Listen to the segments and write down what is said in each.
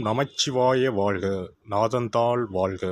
நமச்சிவாய வாழ்க. நாதந்தாள் வாழ்க.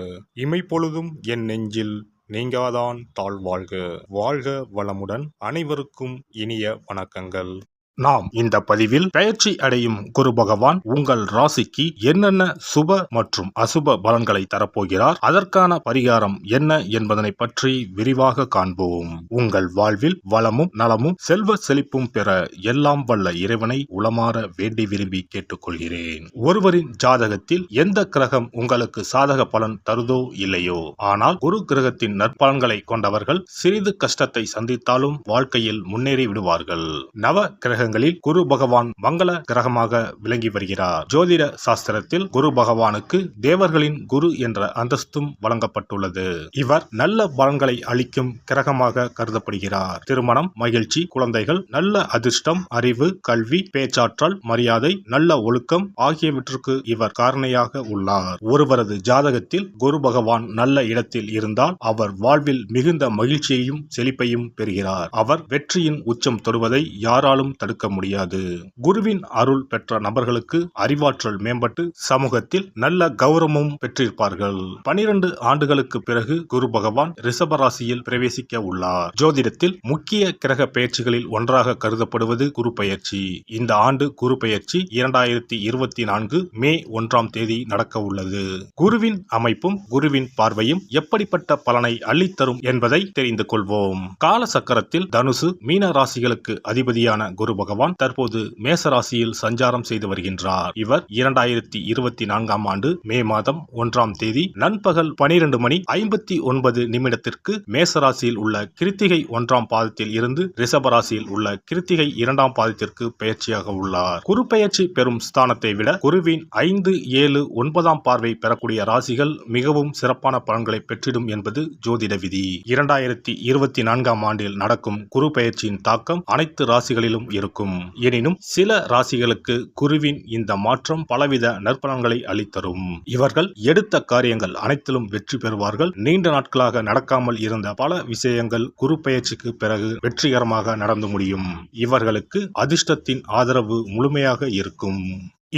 இமைப்பொழுதும் என் நெஞ்சில் நீங்காதான் தாழ் வாழ்க. வாழ்க வளமுடன். அனைவருக்கும் இனிய வணக்கங்கள். நாம் இந்த பதிவில் பெயர்ச்சி அடையும் குரு பகவான் உங்கள் ராசிக்கு என்னென்ன சுப மற்றும் அசுப பலன்களை தரப்போகிறார், அதற்கான பரிகாரம் என்ன என்பதனை பற்றி விரிவாக காண்போம். உங்கள் வாழ்வில் வளமும் நலமும் செல்வ செழிப்பும் பெற எல்லாம் வல்ல இறைவனை உளமாற வேண்டி விரும்பி கேட்டுக்கொள்கிறேன். ஒருவரின் ஜாதகத்தில் எந்த கிரகம் உங்களுக்கு சாதக பலன் தருதோ இல்லையோ, ஆனால் குரு கிரகத்தின் நற்பலன்களை கொண்டவர்கள் சிறிது கஷ்டத்தை சந்தித்தாலும் வாழ்க்கையில் முன்னேறி விடுவார்கள். நவ கிரக குரு பகவான் மங்கள கிரகமாக விளங்கி வருகிறார். ஜோதிட சாஸ்திரத்தில் குரு பகவானுக்கு தேவர்களின் குரு என்ற அந்தஸ்தும் வழங்கப்பட்டுள்ளது. இவர் நல்ல பலன்களை அளிக்கும் கிரகமாக கருதப்படுகிறார். திருமணம், மகிழ்ச்சி, குழந்தைகள், நல்ல அதிர்ஷ்டம், அறிவு, கல்வி, பேச்சாற்றல், மரியாதை, நல்ல ஒழுக்கம் ஆகியவற்றுக்கு இவர் காரணியாக உள்ளார். ஒருவரது ஜாதகத்தில் குரு பகவான் நல்ல இடத்தில் இருந்தால் அவர் வாழ்வில் மிகுந்த மகிழ்ச்சியையும் செழிப்பையும் பெறுகிறார். அவர் வெற்றியின் உச்சம் தொடுவதை யாராலும் தடுக்க முடியாது. குருவின் அருள் பெற்ற நபர்களுக்கு அறிவாற்றல் மேம்பட்டு சமூகத்தில் நல்ல கௌரவமும் பெற்றிருப்பார்கள். 12 ஆண்டுகளுக்கு பிறகு குரு பகவான் ரிஷப ராசியில் பிரவேசிக்க உள்ளார். ஜோதிடத்தில் முக்கிய கிரக பெயர்ச்சிகளில் ஒன்றாக கருதப்படுவது குரு பெயர்ச்சி. இந்த ஆண்டு குரு பெயர்ச்சி 2024 மே 1ஆம் தேதி நடக்க உள்ளது. குருவின் அமைப்பும் குருவின் பார்வையும் எப்படிப்பட்ட பலனை அள்ளித்தரும் என்பதை தெரிந்து கொள்வோம். கால சக்கரத்தில் தனுசு, மீன ராசிகளுக்கு அதிபதியான குரு பகவான் தற்போது மேச ராசியில் சஞ்சாரம் செய்து வருகின்றார். இவர் 2024ஆம் ஆண்டு மே மாதம் 1ஆம் தேதி நண்பகல் 12:59 மேச ராசியில் உள்ள கிருத்திகை 1ஆம் பாதத்தில் இருந்து ரிஷப ராசியில் உள்ள கிருத்திகை 2ஆம் பாதத்திற்கு பெயர்ச்சியாக உள்ளார். குரு பெயர்ச்சி பெறும் ஸ்தானத்தை விட குருவின் 5, 7, 9ஆம் பார்வை பெறக்கூடிய ராசிகள் மிகவும் சிறப்பான பலன்களை பெற்றிடும் என்பது ஜோதிட விதி. 2024ஆம் ஆண்டில் நடக்கும் குரு பெயர்ச்சியின் தாக்கம் அனைத்து ராசிகளிலும் இருக்கும். எனினும் சில ராசிகளுக்கு குருவின் இந்த மாற்றம் பலவித நற்பலன்களை அளித்தரும். இவர்கள் எடுத்த காரியங்கள் அனைத்திலும் வெற்றி பெறுவார்கள். நீண்ட நாட்களாக நடக்காமல் இருந்த பல விஷயங்கள் குரு பெயர்ச்சிக்கு பிறகு வெற்றிகரமாக நடந்து முடியும். இவர்களுக்கு அதிர்ஷ்டத்தின் ஆதரவு முழுமையாக இருக்கும்.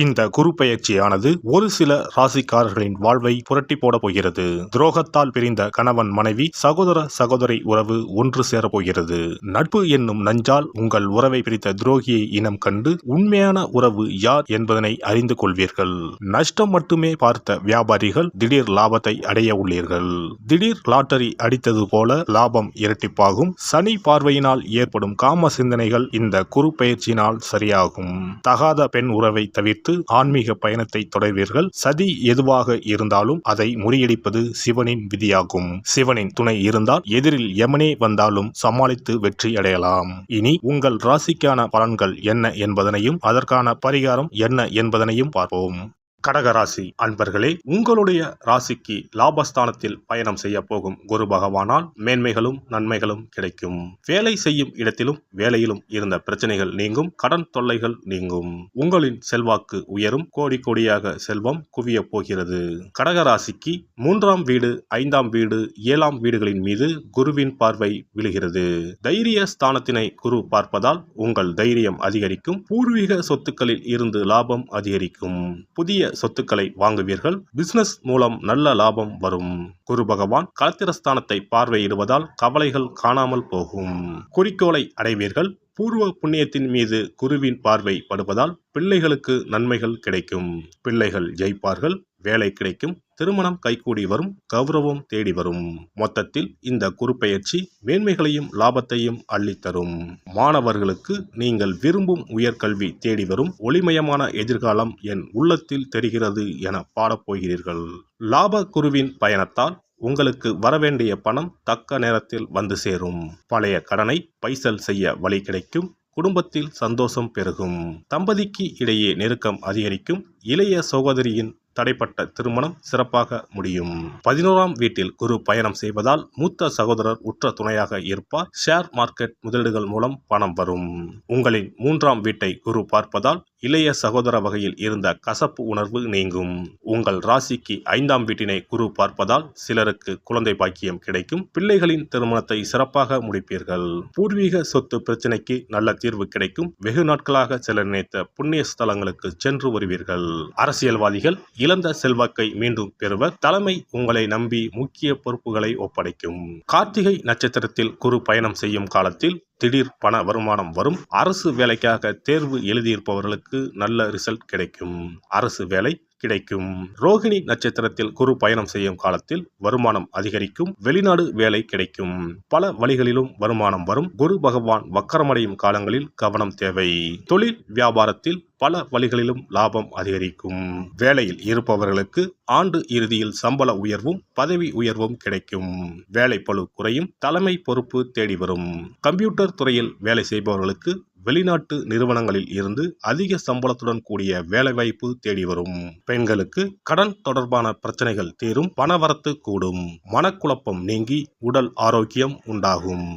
இந்த குரு பெயர்ச்சியானது ஒரு சில ராசிக்காரர்களின் வாழ்வை புரட்டி போட போகிறது. துரோகத்தால் பிரிந்த கணவன் மனைவி, சகோதர சகோதரி உறவு ஒன்று சேர போகிறது. நட்பு என்னும் நஞ்சால் உங்கள் உறவை பிரித்த துரோகியை இனம் கண்டு உண்மையான உறவு யார் என்பதனை அறிந்து கொள்வீர்கள். நஷ்டம் மட்டுமே பார்த்த வியாபாரிகள் திடீர் லாபத்தை அடைய உள்ளீர்கள். திடீர் லாட்டரி அடித்தது போல லாபம் இரட்டிப்பாகும். சனி பார்வையினால் ஏற்படும் காம சிந்தனைகள் இந்த குரு பெயர்ச்சியினால் சரியாகும். தகாத பெண் உறவை தவிர்த்து ஆன்மீக பயணத்தை தொடர்வீர்கள். சதி எதுவாக இருந்தாலும் அதை முறியடிப்பது சிவனின் விதியாகும். சிவனின் துணை இருந்தால் எதிரில் யமனே வந்தாலும் சமாளித்து வெற்றி அடையலாம். இனி உங்கள் ராசிக்கான பலன்கள் என்ன என்பதனையும் அதற்கான பரிகாரம் என்ன என்பதனையும் பார்ப்போம். கடகராசி அன்பர்களே, உங்களுடைய ராசிக்கு லாபஸ்தானத்தில் பயணம் செய்ய போகும் குரு பகவானால் மேன்மைகளும் நன்மைகளும் கிடைக்கும். வேலை செய்யும் இடத்திலும் வேலையிலும் இருந்த பிரச்சனைகள் நீங்கும். கடன் தொல்லைகள் நீங்கும். உங்களின் செல்வாக்கு உயரும். கோடி கோடியாக செல்வம் குவிய போகிறது. கடகராசிக்கு 3ஆம் வீடு, 5ஆம் வீடு, 7ஆம் வீடுகளின் மீது குருவின் பார்வை விழுகிறது. தைரிய ஸ்தானத்தினை குரு பார்ப்பதால் உங்கள் தைரியம் அதிகரிக்கும். பூர்வீக சொத்துக்களில் இருந்து லாபம் அதிகரிக்கும். புதிய சொத்துக்களை வாங்குவீர்கள். பிசினஸ் மூலம் நல்ல லாபம் வரும். குரு பகவான் களத்திரஸ்தானத்தை பார்வையிடுவதால் கவலைகள் காணாமல் போகும். குறிக்கோளை அடைவீர்கள். பூர்வ புண்ணியத்தின் மீது குருவின் பார்வை படுவதால் பிள்ளைகளுக்கு நன்மைகள் கிடைக்கும். பிள்ளைகள் ஜெயிப்பார்கள். வேலை கிடைக்கும். திருமணம் கைகூடி வரும். கௌரவம் தேடி வரும். மொத்தத்தில் இந்த குரு பெயர்ச்சி மேன்மைகளையும் லாபத்தையும் அள்ளித்தரும். மாணவர்களுக்கு நீங்கள் விரும்பும் உயர்கல்வி தேடி வரும். ஒளிமயமான எதிர்காலம் என் உள்ளத்தில் தெரிகிறது என பாடப்போகிறீர்கள். லாப குருவின் பயணத்தால் உங்களுக்கு வரவேண்டிய பணம் தக்க நேரத்தில் வந்து சேரும். பழைய கடனை பைசல் செய்ய வழி கிடைக்கும். குடும்பத்தில் சந்தோஷம் பெருகும். தம்பதிக்கு இடையே நெருக்கம் அதிகரிக்கும். இளைய சகோதரியின் தடைப்பட்ட திருமணம் சிறப்பாக முடியும். 11ஆம் வீட்டில் குரு பயணம் செய்வதால் மூத்த சகோதரர் உற்ற துணையாக இருப்பார். ஷேர் மார்க்கெட் முதலீடுகள் மூலம் பணம் வரும். உங்களின் 3ஆம் வீட்டை குரு பார்ப்பதால் இளைய சகோதர வகையில் இருந்த கசப்பு உணர்வு நீங்கும். உங்கள் ராசிக்கு 5ஆம் வீட்டினை குரு பார்ப்பதால் சிலருக்கு குழந்தை பாக்கியம் கிடைக்கும். பிள்ளைகளின் திருமணத்தை சிறப்பாக முடிப்பீர்கள். பூர்வீக சொத்து பிரச்சனைக்கு நல்ல தீர்வு கிடைக்கும். வெகு நாட்களாக சிலர் நினைத்த புண்ணிய ஸ்தலங்களுக்கு சென்று வருவீர்கள். அரசியல்வாதிகள் இழந்த செல்வாக்கை மீண்டும் பெறுவர். தலைமை உங்களை நம்பி முக்கிய பொறுப்புகளை ஒப்படைக்கும். கார்த்திகை நட்சத்திரத்தில் குரு பயணம் செய்யும் காலத்தில் திடீர் பண வருமானம் வரும். அரசு வேலைக்காக தேர்வு எழுதியிருப்பவர்களுக்கு நல்ல ரிசல்ட் கிடைக்கும். அரசு வேலை கிடைக்கும். ரோகிணி நட்சத்திரத்தில் குரு பயணம் செய்யும் காலத்தில் வருமானம் அதிகரிக்கும். வெளிநாடு வேலை கிடைக்கும். பல வழிகளிலும் வருமானம் வரும். குரு பகவான் வக்கரமடையும் காலங்களில் கவனம் தேவை. தொழில் வியாபாரத்தில் பல வழிகளிலும் லாபம் அதிகரிக்கும். வேலையில் இருப்பவர்களுக்கு ஆண்டு இறுதியில் சம்பள உயர்வும் பதவி உயர்வும் கிடைக்கும். வேலை பளு குறையும். தலைமை பொறுப்பு தேடி வரும். கம்ப்யூட்டர் துறையில் வேலை செய்பவர்களுக்கு வெளிநாட்டு நிறுவனங்களில் இருந்து அதிக சம்பளத்துடன் கூடிய வேலைவாய்ப்பு தேடி வரும். பெண்களுக்கு கடன் தொடர்பான பிரச்சனைகள் தீரும். பணவரத்து கூடும். மனக்குழப்பம் நீங்கி உடல் ஆரோக்கியம் உண்டாகும்.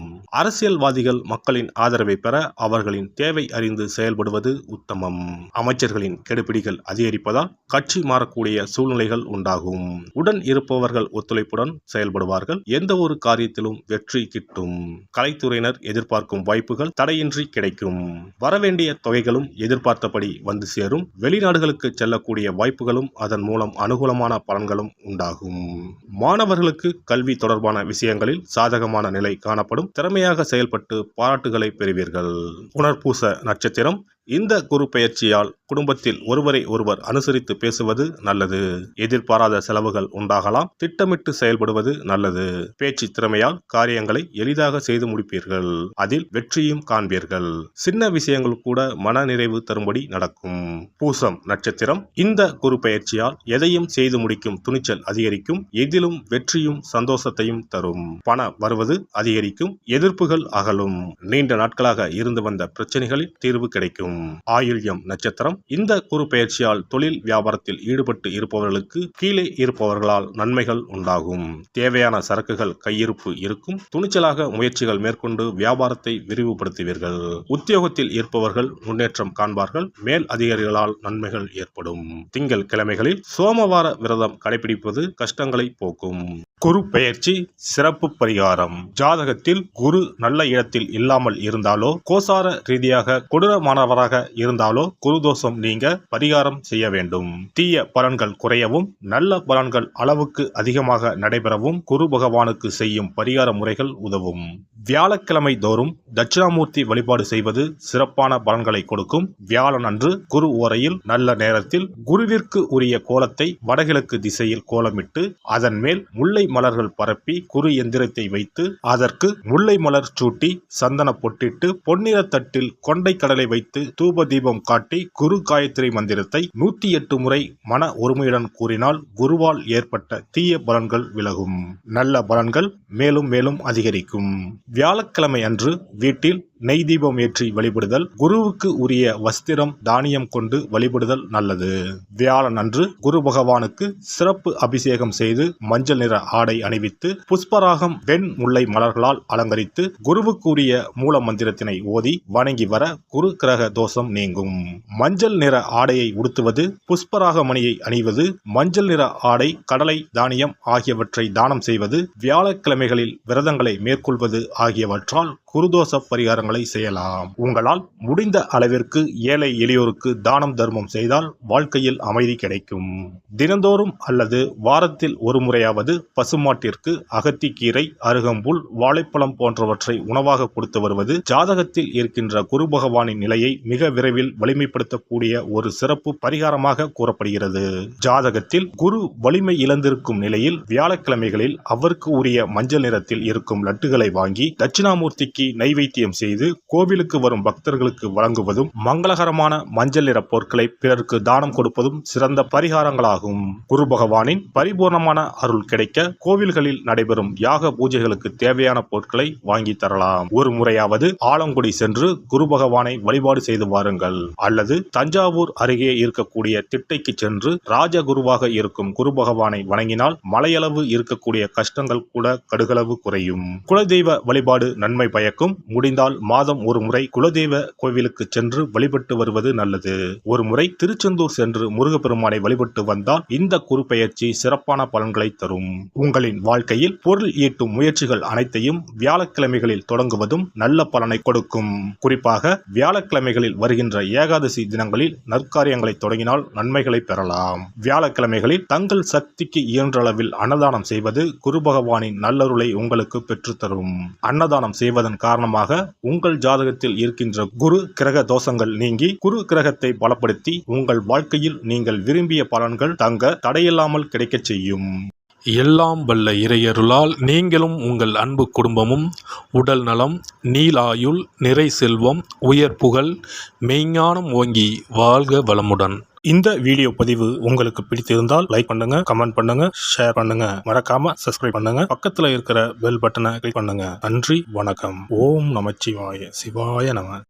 அரசியல்வாதிகள் மக்களின் ஆதரவை பெற அவர்களின் தேவை அறிந்து செயல்படுவது உத்தமம். அமைச்சர்களின் கெடுபிடிகள் அதிகரிப்பதால் கட்சி மாறக்கூடிய சூழ்நிலைகள் உண்டாகும். உடன் இருப்பவர்கள் ஒத்துழைப்புடன் செயல்படுவார்கள். எந்த ஒரு காரியத்திலும் வெற்றி கிட்டும். கலைத்துறையினர் எதிர்பார்க்கும் வாய்ப்புகள் தடையின்றி கிடைக்கும். வரவேண்டிய தொகைகளும் எதிர்பார்த்தபடி வந்து சேரும். வெளிநாடுகளுக்கு செல்லக்கூடிய வாய்ப்புகளும் அதன் மூலம் அனுகூலமான பலன்களும் உண்டாகும். மாணவர்களுக்கு கல்வி தொடர்பான விஷயங்களில் சாதகமான நிலை காணப்படும். திறமையாக செயல்பட்டு பாராட்டுகளை பெறுவீர்கள். புனர்பூச நட்சத்திரம். இந்த குரு பெயர்ச்சியால் குடும்பத்தில் ஒருவரை ஒருவர் அனுசரித்து பேசுவது நல்லது. எதிர்பாராத செலவுகள் உண்டாகலாம். திட்டமிட்டு செயல்படுவது நல்லது. பேச்சு திறமையால் காரியங்களை எளிதாக செய்து முடிப்பீர்கள். அதில் வெற்றியும் காண்பீர்கள். சின்ன விஷயங்கள் கூட மன நிறைவு தரும்படி நடக்கும். பூசம் நட்சத்திரம். இந்த குரு பெயர்ச்சியால் எதையும் செய்து முடிக்கும் துணிச்சல் அதிகரிக்கும். எதிலும் வெற்றியும் சந்தோஷத்தையும் தரும். பண வருவது அதிகரிக்கும். எதிர்ப்புகள் அகலும். நீண்ட நாட்களாக இருந்து வந்த பிரச்சனைகளில் தீர்வு கிடைக்கும். ஆயுள்யம் நட்சத்திரம். இந்த குரு பெயர்ச்சியால் தொழில் வியாபாரத்தில் ஈடுபட்டு இருப்பவர்களுக்கு கீழே இருப்பவர்களால் நன்மைகள் உண்டாகும். தேவையான சரக்குகள் கையிருப்பு இருக்கும். துணிச்சலாக முயற்சிகள் மேற்கொண்டு வியாபாரத்தை விரிவுபடுத்துவீர்கள். உத்தியோகத்தில் இருப்பவர்கள் முன்னேற்றம் காண்பார்கள். மேல் அதிகாரிகளால் நன்மைகள் ஏற்படும். திங்கள் கிழமைகளில் சோமவார விரதம் கடைபிடிப்பது கஷ்டங்களை போக்கும். குரு பெயர்ச்சி சிறப்பு பரிகாரம். ஜாதகத்தில் குரு நல்ல இடத்தில் இல்லாமல் இருந்தாலோ கோசார ரீதியாக கொடூரமானவராக இருந்தாலோ குரு தோஷம் நீங்க பரிகாரம் செய்ய வேண்டும். தீய பலன்கள் குறையவும் நல்ல பலன்கள் அளவுக்கு அதிகமாக நடைபெறவும் குரு பகவானுக்கு செய்யும் பரிகார முறைகள் உதவும். வியாழக்கிழமை தோறும் தட்சிணாமூர்த்தி வழிபாடு செய்வது சிறப்பான பலன்களை கொடுக்கும். வியாழன் அன்று குரு ஓரையில் நல்ல நேரத்தில் குருவிற்கு உரிய கோலத்தை வடகிழக்கு திசையில் கோலமிட்டு அதன் மேல் முல்லை மலர்கள் பரப்பி குரு எந்திரத்தை வைத்து அதற்கு முல்லை மலர் சூட்டி சந்தன பொட்டிட்டு பொன்னிற தட்டில் கொண்டை கடலை வைத்து தூப தீபம் காட்டி குரு காயத்ரி மந்திரத்தை 108 முறை மன ஒருமையுடன் கூறினால் குருவால் ஏற்பட்ட தீய பலன்கள் விலகும். நல்ல பலன்கள் மேலும் மேலும் அதிகரிக்கும். வியாழக்கிழமை அன்று வீட்டில் நெய் தீபம் ஏற்றி வழிபடுதல். குருவுக்கு உரிய வஸ்திரம் தானியம் கொண்டு வழிபடுதல் நல்லது. வியாழன் அன்று குரு பகவானுக்கு சிறப்பு அபிஷேகம் செய்து மஞ்சள் நிற ஆடை அணிவித்து புஷ்பராகம் வெண் முல்லை மலர்களால் அலங்கரித்து குருவுக்கு உரிய மூல மந்திரத்தினை ஓதி வணங்கி வர குரு கிரக தோஷம் நீங்கும். மஞ்சள் நிற ஆடையை உடுத்துவது, புஷ்பராக மணியை அணிவது, மஞ்சள் நிற ஆடை, கடலை, தானியம் ஆகியவற்றை தானம் செய்வது, வியாழக்கிழமைகளில் விரதங்களை மேற்கொள்வது ஆகியவற்றால் குருதோஷ பரிகாரங்களை செய்யலாம். உங்களால் முடிந்த அளவிற்கு ஏழை எளியோருக்கு தானம் தர்மம் செய்தால் வாழ்க்கையில் அமைதி கிடைக்கும். தினந்தோறும் அல்லது வாரத்தில் ஒரு முறையாவது பசுமாட்டிற்கு அகத்திக்கீரை, அருகம்புல், வாழைப்பழம் போன்றவற்றை உணவாக கொடுத்து வருவது ஜாதகத்தில் இருக்கின்ற குரு பகவானின் நிலையை மிக விரைவில் வலிமைப்படுத்தக்கூடிய ஒரு சிறப்பு பரிகாரமாக கூறப்படுகிறது. ஜாதகத்தில் குரு வலிமை இழந்திருக்கும் நிலையில் வியாழக்கிழமைகளில் அவருக்கு உரிய மஞ்சள் நிறத்தில் இருக்கும் லட்டுகளை வாங்கி தட்சிணாமூர்த்திக்கு நைவேத்தியம் செய்து கோவிலுக்கு வரும் பக்தர்களுக்கு வழங்குவதும் மங்களகரமான மஞ்சள் நிற பொருட்களை பிறருக்கு தானம் கொடுப்பதும் சிறந்த பரிகாரங்களாகும். குரு பகவானின் பரிபூர்ணமான அருள் கிடைக்க கோவில்களில் நடைபெறும் யாக பூஜைகளுக்கு தேவையான பொருட்களை வாங்கி தரலாம். ஒரு முறையாவது ஆலங்குடி சென்று குரு பகவானை வழிபாடு செய்து வாருங்கள். அல்லது தஞ்சாவூர் அருகே இருக்கக்கூடிய திட்டைக்கு சென்று ராஜகுருவாக இருக்கும் குரு பகவானை வணங்கினால் மலையளவு இருக்கக்கூடிய கஷ்டங்கள் கூட கடுகளவு குறையும். குலதெய்வ வழிபாடு நன்மை பயக்கும். முடிந்தால் மாதம் ஒரு முறை குலதெய்வ கோவிலுக்கு சென்று வழிபட்டு வருவது நல்லது. ஒரு முறை திருச்செந்தூர் சென்று முருகப்பெருமானை வழிபட்டு வந்தால் இந்த குரு பெயர்ச்சி சிறப்பான பலன்களை தரும். உங்களின் வாழ்க்கையில் பொருள் ஈட்டும் முயற்சிகள் அனைத்தையும் வியாழக்கிழமைகளில் தொடங்குவதும் நல்ல பலனை கொடுக்கும். குறிப்பாக வியாழக்கிழமைகளில் வருகின்ற ஏகாதசி தினங்களில் நற்காரியங்களை தொடங்கினால் நன்மைகளை பெறலாம். வியாழக்கிழமைகளில் தங்கள் சக்திக்கு இயன்றளவில் அன்னதானம் செய்வது குரு பகவானின் நல்லருளை உங்களுக்கு பெற்றுத்தரும். அன்னதானம் செய்வதன் காரணமாக உங்கள் ஜாதகத்தில் இருக்கின்ற குரு கிரக தோஷங்கள் நீங்கி குரு கிரகத்தை பலப்படுத்தி உங்கள் வாழ்க்கையில் நீங்கள் விரும்பிய பலன்கள் தங்க தடையில்லாமல் கிடைக்கச் செய்யும். எல்லாம் வல்ல இறையருளால் நீங்களும் உங்கள் அன்பு குடும்பமும் உடல் நலம், நீலாயுள், நிறை செல்வம், உயர் புகழ், மெய்ஞானம் ஓங்கி வாழ்க வளமுடன். இந்த வீடியோ பதிவு உங்களுக்கு பிடித்திருந்தால் லைக் பண்ணுங்க, கமெண்ட் பண்ணுங்க, ஷேர் பண்ணுங்க, மறக்காம சப்ஸ்கிரைப் பண்ணுங்க, பக்கத்துல இருக்கிற பெல் பட்டனை கிளிக் பண்ணுங்க. நன்றி, வணக்கம். ஓம் நமச்சிவாய. சிவாய நம.